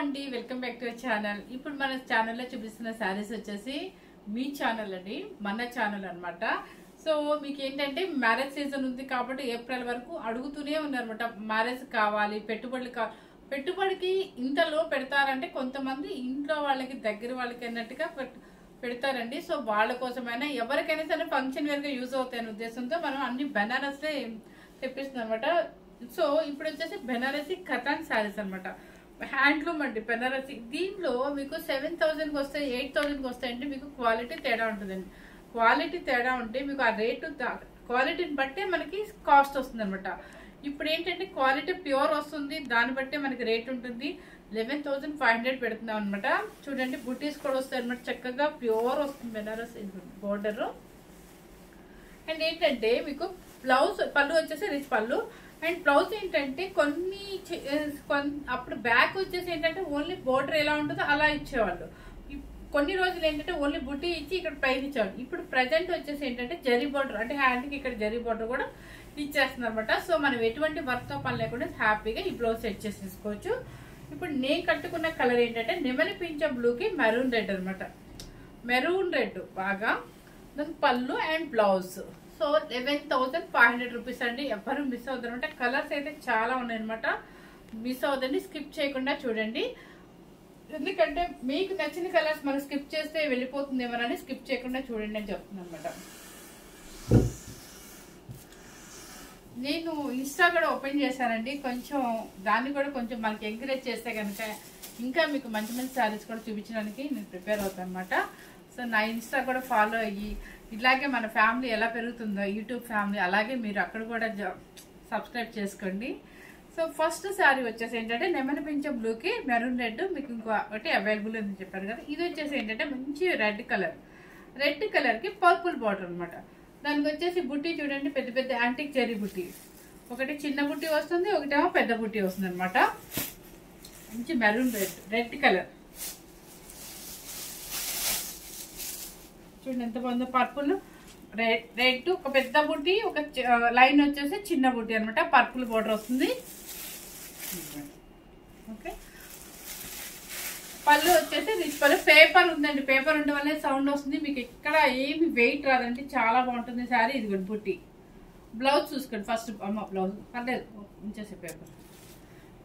అండి, welcome back to our channel. ఇప్పుడు మన ఛానల్లో చూపిస్తున్న శారీస్ వచ్చేసి మీ ఛానల్ అండి, మన ఛానల్ అన్నమాట. సో మీకు ఏంటంటే మ్యారేజ్ సీజన్ ఉంది కాబట్టి ఏప్రిల్ వరకు అడుగుతూనే ఉన్నారన్నమాట. మ్యారేజ్ కావాలి, పెట్టుబడికి ఇంతలో పెడతారంటే కొంతమంది ఇంట్లో వాళ్ళకి దగ్గర వాళ్ళకి అన్నట్టుగా పెడతారండి. సో వాళ్ళ కోసమైనా ఎవరికైనా సరే ఫంక్షన్ వేరుగా యూజ్ అవుతాయనే ఉద్దేశంతో మనం అన్ని బెనారస్లే తెప్పిస్తున్నాం అనమాట. సో ఇప్పుడు వచ్చేసి బెనారసీ కథాన్ శారీస్ అనమాట. హ్యాండ్లూమ్ అండి బెనారసీ. దీంట్లో మీకు 7,000కి వస్తాయి, 8,000కి వస్తాయంటే మీకు క్వాలిటీ తేడా ఉంటుందండి. క్వాలిటీ తేడా ఉంటే మీకు ఆ రేటు క్వాలిటీని బట్టే మనకి కాస్ట్ వస్తుంది అనమాట. ఇప్పుడు ఏంటంటే క్వాలిటీ ప్యూర్ వస్తుంది, దాన్ని బట్టే మనకి రేట్ ఉంటుంది. 11,500 పెడుతున్నాం అనమాట. చూడండి బుటీస్ కూడా వస్తాయి అనమాట, చక్కగా ప్యూర్ వస్తుంది బెనారస్ బోర్డర్. అండ్ ఏంటంటే మీకు బ్లౌజ్ పళ్ళు వచ్చేసి రిచ్ పళ్ళు. అండ్ బ్లౌజ్ ఏంటంటే అప్పుడు బ్యాక్ వచ్చేసి ఏంటంటే ఓన్లీ బోర్డర్ ఎలా ఉంటుందో అలా ఇచ్చేవాళ్ళు. కొన్ని రోజులు ఏంటంటే ఓన్లీ బుట్టి ఇచ్చి ఇక్కడ ప్రైజ్ ఇచ్చేవాళ్ళు. ఇప్పుడు ప్రజెంట్ వచ్చేసి ఏంటంటే జరీ బోర్డర్, అంటే హ్యాండ్కి ఇక్కడ జరీ బోర్డర్ కూడా ఇచ్చేస్తుంది అనమాట. సో మనం ఎటువంటి వర్క్తో పని లేకుండా హ్యాపీగా ఈ బ్లౌజ్ సెట్ చేసేసుకోవచ్చు. ఇప్పుడు నేను కట్టుకున్న కలర్ ఏంటంటే నెమలి పింఛ బ్లూకి మెరూన్ రెడ్ అనమాట. మెరూన్ రెడ్ బాగా దాని పళ్ళు అండ్ బ్లౌజ్. సో 11,500 రూపీస్ అండి. ఎవరు మిస్ అవుతారు అంటే కలర్స్ అయితే చాలా ఉన్నాయన్నమాట. మిస్ అవుతుంది, స్కిప్ చేయకుండా చూడండి. ఎందుకంటే మీకు నచ్చిన కలర్స్ మనం స్కిప్ చేస్తే వెళ్ళిపోతుంది ఏమని స్కిప్ చేయకుండా చూడండి అని చెప్తున్నాను అనమాట. నేను ఇన్స్టా కూడా ఓపెన్ చేశానండి. కొంచెం దాన్ని కూడా కొంచెం మనకి ఎంకరేజ్ చేస్తే కనుక ఇంకా మీకు మంచి మంచి శారీస్ కూడా చూపించడానికి నేను ప్రిపేర్ అవుతాను అనమాట. సో నా ఇన్స్టా కూడా ఫాలో అయ్యి ఇలాగే మన ఫ్యామిలీ ఎలా పెరుగుతుందో యూట్యూబ్ ఫ్యామిలీ అలాగే మీరు అక్కడ కూడా సబ్స్క్రైబ్ చేసుకోండి. సో ఫస్ట్ శారీ వచ్చేసి ఏంటంటే నెమలి పింఛ బ్లూకి మెరూన్ రెడ్ మీకు ఇంకొకటి అవైలబుల్ అని చెప్పారు కదా. ఇది వచ్చేసి ఏంటంటే మంచి రెడ్ కలర్కి పర్పుల్ బార్డర్ అనమాట. దానికి వచ్చేసి బుట్టి చూడండి, పెద్ద పెద్ద యాంటిక్ చెరీ బుట్టి. ఒకటి చిన్న బుట్టి వస్తుంది, ఒకటేమో పెద్ద బుట్టి వస్తుంది అనమాట. మంచి మెరూన్ రెడ్ కలర్ చూడండి ఎంత బాగుందో. పర్పుల్ రెడ్ ఒక పెద్ద బుట్టి, ఒక లైన్ వచ్చేసి చిన్న బుట్టి అనమాట. పర్పుల్ బోర్డర్ వస్తుంది. ఓకే, పళ్ళు వచ్చేసి రిచ్ పళ్ళు. పేపర్ ఉందండి, పేపర్ ఉండడం వల్ల సౌండ్ వస్తుంది. మీకు ఎక్కడ ఏమి వెయిట్ రాదండి, చాలా బాగుంటుంది శారీ. ఇది కూడా బుట్టి. బ్లౌజ్ చూసుకోండి ఫస్ట్. అమ్మ బ్లౌజ్ పర్లేదు ఉంచేసే, పేపర్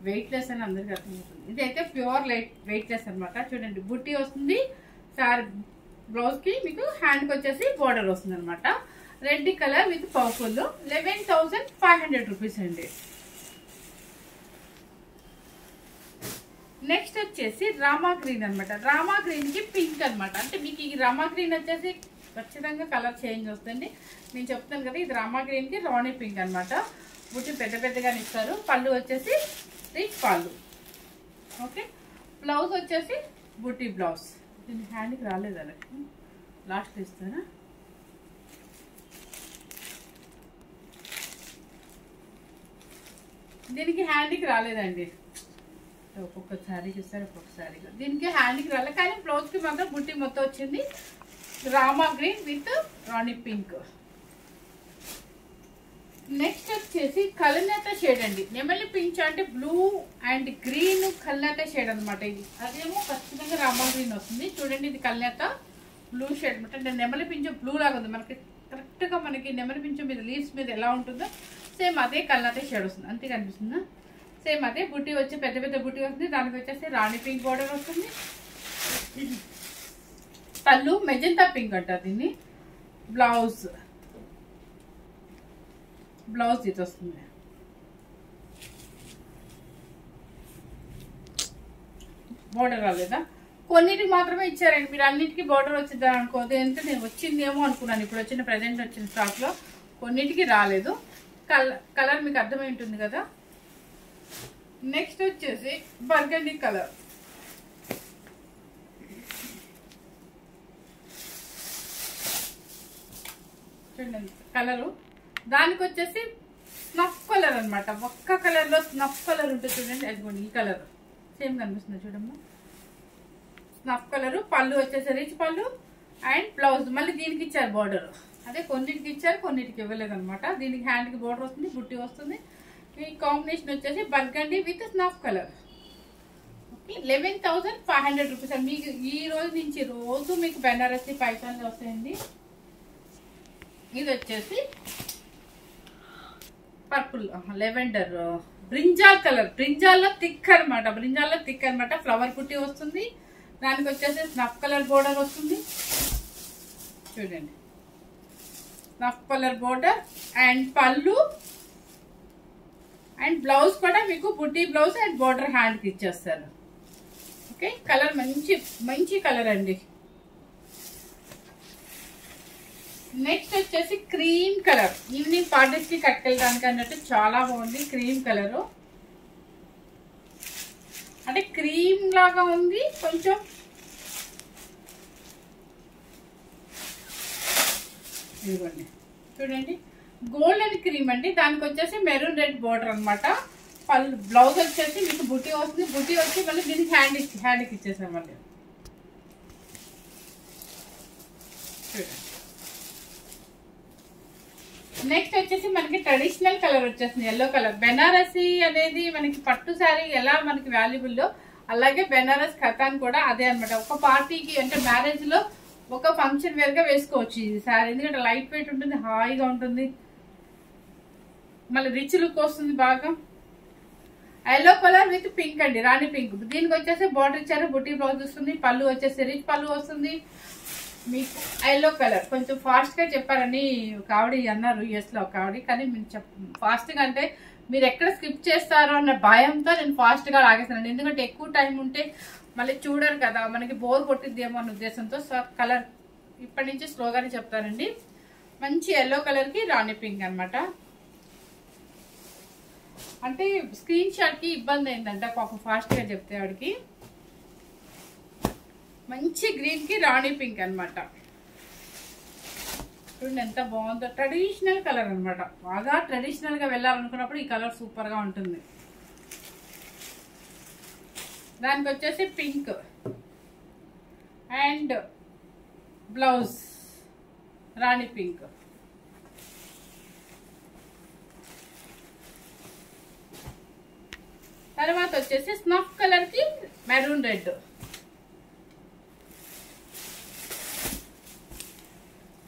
వెయిట్ లెస్ అని అందరికీ అర్థమవుతుంది. ఇది అయితే ప్యూర్ వెయిట్ లెస్ అనమాట. చూడండి బుట్టి వస్తుంది శారీ. బ్లౌజ్ కి మీకు హ్యాండ్ కి వచ్చేసి బోర్డర్ వస్తుంది అనమాట. Red colour with purple. 11,500 rupees అండి. నెక్స్ట్ వచ్చేసి రామా గ్రీన్ అనమాట. రామా గ్రీన్ కి పింక్ అనమాట. అంటే మీకు ఈ రామా గ్రీన్ వచ్చేసి ఖచ్చితంగా కలర్ చేంజ్ వస్తుంది. నేను చెప్తాను కదా, ఇది రామా గ్రీన్ కి రాణి పింక్ అనమాట. బుట్టి పెద్ద పెద్దగా ఇస్తారు. పళ్ళు వచ్చేసి రిచ్ పళ్ళు. ఓకే, బ్లౌజ్ వచ్చేసి బుట్టి బ్లౌజ్. దీని హ్యాండ్కి రాలేదు, అలా లాస్ట్ ఇస్తానా. దీనికి హ్యాండ్కి రాలేదండి, ఒక్కొక్కసారి చూస్తారు ఒక్కొక్కసారి. దీనికి హ్యాండ్కి రాలేదు, కానీ బ్లౌజ్కి మాత్రం బుట్టి మొత్తం వచ్చింది. Rama green with Rani pink. Next వచ్చేసి కలనేత షేడ్ అండి. నెమలి పింఛ అంటే బ్లూ అండ్ గ్రీన్ కలనేత షేడ్ అనమాట. ఇది అదేమో ఖచ్చితంగా రామా గ్రీన్ వస్తుంది. చూడండి ఇది కలనేత బ్లూ షేడ్ అనమాట. అంటే నెమలి పింఛ బ్లూ లాగా ఉంది మనకి. కరెక్ట్గా మనకి నెమలి పింఛ మీద లీవ్స్ మీద ఎలా ఉంటుందో సేమ్ అదే కలనేత షేడ్ వస్తుంది. అంతే కనిపిస్తుందా? సేమ్ అదే. బుట్టి వచ్చి పెద్ద పెద్ద బుట్టి వస్తుంది. దానికి వచ్చేసి రాణి పింక్ బోర్డర్ వస్తుంది. పళ్ళు మెజంతా పింక్ అంటారు దీన్ని. బ్లౌజ్ ఇది వస్తుంది. బోర్డర్ రాలేదా? కొన్నిటికి మాత్రమే ఇచ్చారండి. మీరు అన్నిటికీ బోర్డర్ వచ్చిందా అనుకోదు. అంటే నేను వచ్చిందేమో అనుకున్నాను. ఇప్పుడు వచ్చిన ప్రజెంట్ వచ్చిన స్టాక్ లో కొన్నిటికి రాలేదు. కలర్ మీకు అర్థమై ఉంటుంది కదా. నెక్స్ట్ వచ్చేసి బర్గండీ కలర్. చూడండి కలరు. దానికి వచ్చేసి స్నఫ్ కలర్ అనమాట. ఒక్క కలర్ లో స్నఫ్ కలర్ ఉంటుంది చూడండి. అదిగోండి ఈ కలర్ సేమ్ కనిపిస్తుంది చూడమ్మా. Snuff colour. పళ్ళు వచ్చేసి రిచ్ పళ్ళు అండ్ బ్లౌజ్ మళ్ళీ దీనికి ఇచ్చారు బోర్డర్. అదే కొన్నిటికి ఇచ్చారు, కొన్నిటికి ఇవ్వలేదు అనమాట. దీనికి హ్యాండ్ కి బోర్డర్ వస్తుంది, బుట్టి వస్తుంది. ఈ కాంబినేషన్ వచ్చేసి burgundy with snuff colour. 11,500 rupees అండి. మీకు ఈ రోజు నుంచి రోజు మీకు బెనారసి పైతాన్లు వస్తాయండి. ఇది వచ్చేసి పర్పుల్ లెవెండర్ బ్రింజాల్ కలర్, బ్రింజాల్లో థిక్ అనమాట. ఫ్లవర్ పుట్టి వస్తుంది. దానికి వచ్చేసి స్నఫ్ కలర్ బోర్డర్ వస్తుంది. చూడండి, స్నఫ్ కలర్ బోర్డర్ అండ్ పళ్ళు అండ్ బ్లౌజ్ కూడా మీకు బుట్టి బ్లౌజ్ అండ్ బోర్డర్ హ్యాండ్కి ఇచ్చేస్తారు. ఓకే, కలర్ మంచి కలర్ అండి. నెక్స్ట్ వచ్చేసి క్రీమ్ కలర్, ఈవినింగ్ పార్టీస్ కి కట్టుకెళ్ళడానికి అన్నట్టు చాలా బాగుంది. క్రీమ్ కలరు అంటే క్రీమ్ లాగా ఉంది కొంచెం. ఇదిగోండి చూడండి, గోల్డెన్ క్రీమ్ అండి. దానికి వచ్చేసి మెరూన్ రెడ్ బోర్డర్ అనమాట. పళ్ళు బ్లౌజ్ వచ్చేసి మీకు బుట్టి వస్తుంది. బుట్టి వచ్చి మళ్ళీ దీనికి హ్యాండ్కి ఇచ్చేసాం మళ్ళీ. చూడండి, నెక్స్ట్ వచ్చేసి మనకి ట్రెడిషనల్ కలర్ వచ్చేసింది, ఎల్లో కలర్. బెనారసి అనేది మనకి పట్టు శారీ ఎలా మనకి వాల్యుబుల్లో, అలాగే బెనారస్ ఖతాన్ కూడా అదే అనమాట. ఒక పార్టీకి అంటే మ్యారేజ్ లో ఒక ఫంక్షన్ వేర్ గా వేసుకోవచ్చు ఇది శారీ. ఎందుకంటే లైట్ వెయిట్ ఉంటుంది, హాయిగా ఉంటుంది, మళ్ళీ రిచ్ లుక్ వస్తుంది బాగా. ఎల్లో కలర్ విత్ పింక్ అండి, రాణి పింక్. దీనికి వచ్చేసి బార్డర్ ఇచ్చారు, బుట్టి బ్లౌజ్ వస్తుంది. పళ్ళు వచ్చేసి రిచ్ పళ్ళు వస్తుంది మీకు. ఎల్లో కలర్ కొంచెం ఫాస్ట్ గా చెప్పారని ఒక ఆవిడ అన్నారు యూఎస్ లో ఒక ఆవిడ, కానీ మీరు ఫాస్ట్ గా అంటే మీరు ఎక్కడ స్కిప్ చేస్తారో అన్న భయంతో నేను ఫాస్ట్ గా లాగేస్తాను. ఎందుకంటే ఎక్కువ టైం ఉంటే మళ్ళీ చూడరు కదా, మనకి బోర్ కొట్టిద్దేమో అన్న ఉద్దేశంతో. సో కలర్ ఇప్పటి నుంచి స్లోగానే చెప్తానండి. మంచి ఎల్లో కలర్ కి రాణి పింక్ అనమాట. అంటే స్క్రీన్ షాట్ కి ఇబ్బంది అయిందంట పాపం, ఫాస్ట్ గా చెప్తే ఆవిడకి. మంచి గ్రీన్ కి రాణి పింక్ అనమాట. చూడండి ఎంత బాగుందో, ట్రెడిషనల్ కలర్ అనమాట. బాగా ట్రెడిషనల్ గా వెళ్ళాలనుకున్నప్పుడు ఈ కలర్ సూపర్ గా ఉంటుంది. దానికి వచ్చేసి pink and blouse Rani pink. తర్వాత వచ్చేసి స్నఫ్ కలర్ కి మెరూన్ రెడ్.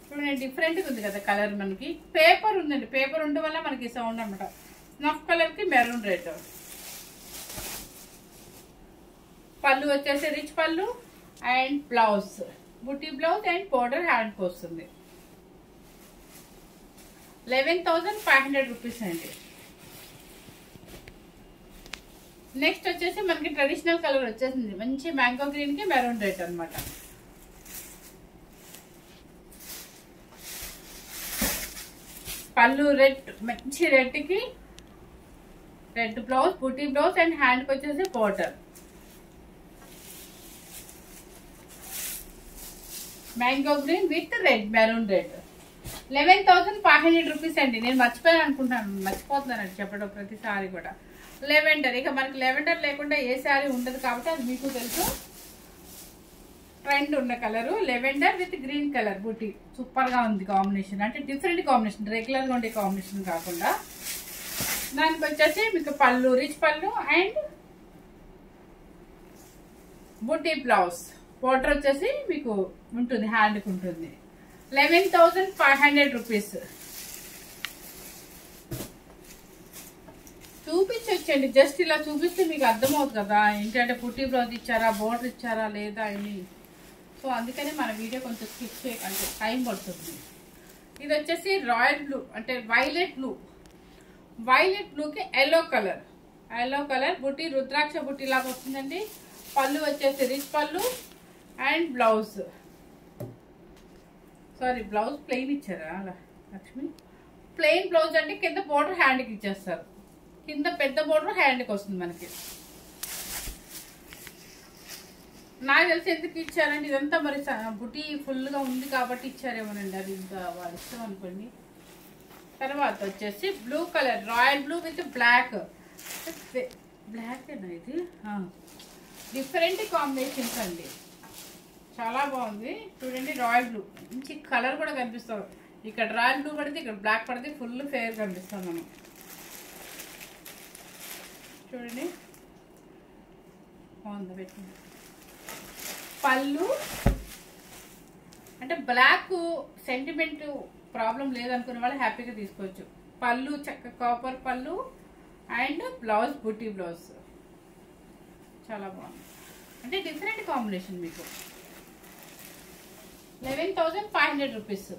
చూడండి డిఫరెంట్ గా ఉంది కదా కలర్. మనకి పేపర్ ఉందండి, పేపర్ ఉండడం వల్ల మనకి సౌండ్ అనమాట. స్నఫ్ కలర్ కి మెరూన్ రెడ్. పళ్ళు వచ్చేసి రిచ్ పళ్ళు అండ్ బ్లౌజ్ బుట్టి బ్లౌజ్ అండ్ బోర్డర్ హ్యాండ్ కి వస్తుంది. 11,500 రూపీస్ అండి. నెక్స్ట్ వచ్చేసి మనకి ట్రెడిషనల్ కలర్ వచ్చేసింది, మంచి మ్యాంగో గ్రీన్ కి మెరూన్ రెడ్ అనమాట. పళ్ళు రెడ్, మంచి రెడ్ కి రెడ్ బ్లౌజ్ బుట్టి బ్లౌజ్ అండ్ హ్యాండ్ కి వచ్చేసి border. Mango green with red maroon red. 11,500 rupees అండి. నేను మర్చిపోతున్నానండి చెప్పడం ప్రతిసారి కూడా. లెవెండర్, ఇక మనకి లెవెండర్ లేకుండా ఏ శారీ ఉండదు కాబట్టి అది మీకు తెలుసు. ట్రెండ్ ఉన్న colour lavender with green colour బుట్టి. సూపర్ గా ఉంది కాంబినేషన్, అంటే డిఫరెంట్ కాంబినేషన్, రెగ్యులర్ గా ఉండే కాంబినేషన్ కాకుండా. దానికి వచ్చేసి మీకు పళ్ళు రిచ్ పళ్ళు అండ్ బుట్టి బ్లౌజ్. బోర్డర్ వచ్చేసి మీకు ఉంటుంది, హ్యాండ్కి ఉంటుంది. 11,500 రూపీస్. చూపించొచ్చండి, జస్ట్ ఇలా చూపిస్తే మీకు అర్థమవుతుంది కదా ఏంటంటే బుట్టి బ్లౌజ్ ఇచ్చారా, బోర్డర్ ఇచ్చారా లేదా అని. సో అందుకని మన వీడియో కొంచెం స్కిప్ చేయకండి, టైం పడుతుంది. ఇది వచ్చేసి రాయల్ బ్లూ అంటే వైలెట్ బ్లూ. వైలెట్ బ్లూకి ఎల్లో కలర్ బుట్టి రుద్రాక్ష బుట్టి లాగా వస్తుందండి. పళ్ళు వచ్చేసి రిచ్ పళ్ళు and blouse. Sorry blouse plain ఇచ్చారా లక్ష్మి? ప్లెయిన్ బ్లౌజ్ అంటే కింద బోర్డర్ హ్యాండ్కి ఇచ్చేస్తారు, కింద పెద్ద బోర్డర్ హ్యాండ్కి వస్తుంది మనకి. నాకు తెలిసి ఎందుకు ఇచ్చారండి ఇదంతా, మరి బుట్టి ఫుల్గా ఉంది కాబట్టి ఇచ్చారేమోనండి, అది ఇంకా వాళ్ళ ఇష్టం అనుకోండి. తర్వాత వచ్చేసి blue colour royal blue with black. బ్లాకేనా ఇది? డిఫరెంట్ కాంబినేషన్స్ అండి, చాలా బాగుంది. చూడండి రాయల్ బ్లూ, మంచి కలర్ కూడా కనిపిస్తుంది. ఇక్కడ రాయల్ బ్లూ పడితే ఇక్కడ బ్లాక్ పడితే ఫుల్ ఫేర్ కనిపిస్తుంది మనం. చూడండి బాగుంది పెట్టింది. పళ్ళు అంటే బ్లాక్ సెంటిమెంట్ ప్రాబ్లం లేదనుకునే వాళ్ళు హ్యాపీగా తీసుకోవచ్చు. పళ్ళు చక్క కాపర్ పళ్ళు అండ్ బ్లౌజ్ బుటీ బ్లౌజ్ చాలా బాగుంది. అంటే డిఫరెంట్ కాంబినేషన్. మీకు 11,500 రూపీస్.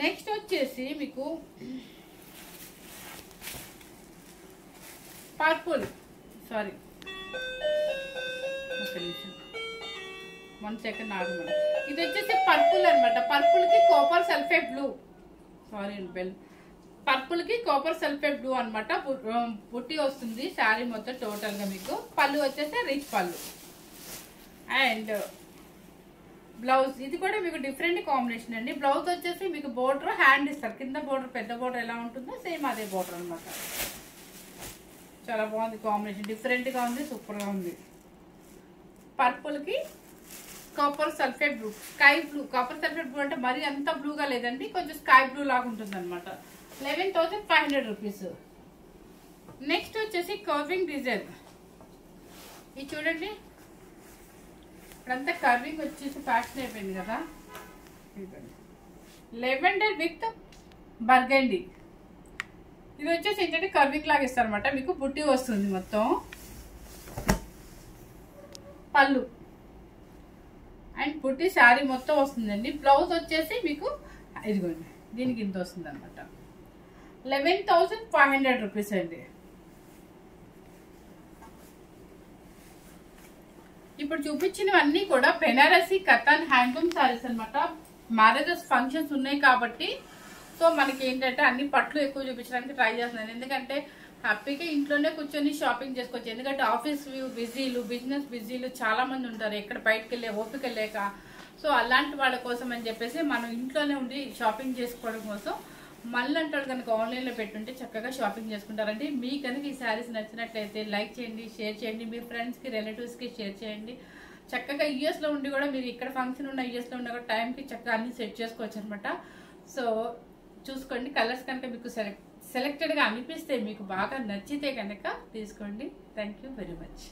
నెక్స్ట్ వచ్చేసి మీకు పర్పుల్, సారీ ఒక నిమిషం, 1 సెకండ్ ఆగమని. ఇది వచ్చేసి పర్పుల్ అనమాట. పర్పుల్కి కాపర్ సల్ఫేట్ బ్లూ, సారీ బెల్, పర్పుల్కి కాపర్ సల్ఫేట్ బ్లూ అనమాట. బుట్టి వస్తుంది శారీ మొత్తం టోటల్గా. మీకు పళ్ళు వచ్చేసి రిచ్ పళ్ళు అండ్ బ్లౌజ్ ఇది కూడా మీకు డిఫరెంట్ కాంబినేషన్ అండి. బ్లౌజ్ వచ్చేసి మీకు బోర్డర్ హ్యాండ్ ఇస్తారు. కింద బోర్డర్ పెద్ద బోర్డర్ ఎలా ఉంటుందో సేమ్ అదే బోర్డర్ అనమాట. చాలా బాగుంది కాంబినేషన్, డిఫరెంట్గా ఉంది, సూపర్గా ఉంది. పర్పుల్కి copper sulphate blue, sky blue. Copper sulphate blue అంటే మరీ అంత బ్లూగా లేదండి, కొంచెం స్కై బ్లూ లాగా ఉంటుంది అనమాట. 11,500 రూపీస్. నెక్స్ట్ వచ్చేసి కర్వింగ్ డిజైన్. ఇది చూడండి, ఇప్పుడంతా కర్వింగ్ వచ్చేసి ఫ్యాషన్ అయిపోయింది కదా. Lavender with burgundy. ఇది వచ్చేసి ఏంటంటే కర్వింగ్ లాగా ఇస్తారు అనమాట. మీకు బుట్టి వస్తుంది మొత్తం, పళ్ళు అండ్ బుట్టి శారీ మొత్తం వస్తుందండి. బ్లౌజ్ వచ్చేసి మీకు ఇదిగోండి దీనికి ఇంత వస్తుంది అనమాట. 11,500 రూపీస్ అండి. ఇప్పుడు చూపించినవన్నీ కూడా బెనారసీ కథన్ హ్యాండ్లూమ్ శారీస్ అనమాట. మ్యారేజెస్ ఫంక్షన్స్ ఉన్నాయి కాబట్టి సో మనకి ఏంటంటే అన్ని పట్లు ఎక్కువ చూపించడానికి ట్రై చేస్తున్నాను. ఎందుకంటే హ్యాపీగా ఇంట్లోనే కూర్చొని షాపింగ్ చేసుకోవచ్చు. ఎందుకంటే ఆఫీస్ బిజీలు, బిజినెస్ బిజీలు చాలా మంది ఉంటారు, ఎక్కడ బయటకు వెళ్ళే ఓపిక లేక. సో అలాంటి వాళ్ళ కోసం అని చెప్పేసి మనం ఇంట్లోనే ఉండి షాపింగ్ చేసుకోవడం కోసం మళ్ళీ అంటాడు కనుక ఆన్లైన్లో పెట్టుంటే చక్కగా షాపింగ్ చేసుకుంటారండి. మీకు కనుక ఈ శారీస్ నచ్చినట్లయితే లైక్ చేయండి, షేర్ చేయండి, మీ ఫ్రెండ్స్కి రిలేటివ్స్కి షేర్ చేయండి. చక్కగా యూఎస్లో ఉండి కూడా మీరు ఇక్కడ ఫంక్షన్ ఉన్న యూఎస్లో ఉన్న కూడా టైంకి చక్కగా అన్ని సెట్ చేసుకోవచ్చు అనమాట. సో చూసుకోండి, కలర్స్ కనుక మీకు సెలెక్టెడ్గా అనిపిస్తే, మీకు బాగా నచ్చితే కనుక తీసుకోండి. Thank you very much.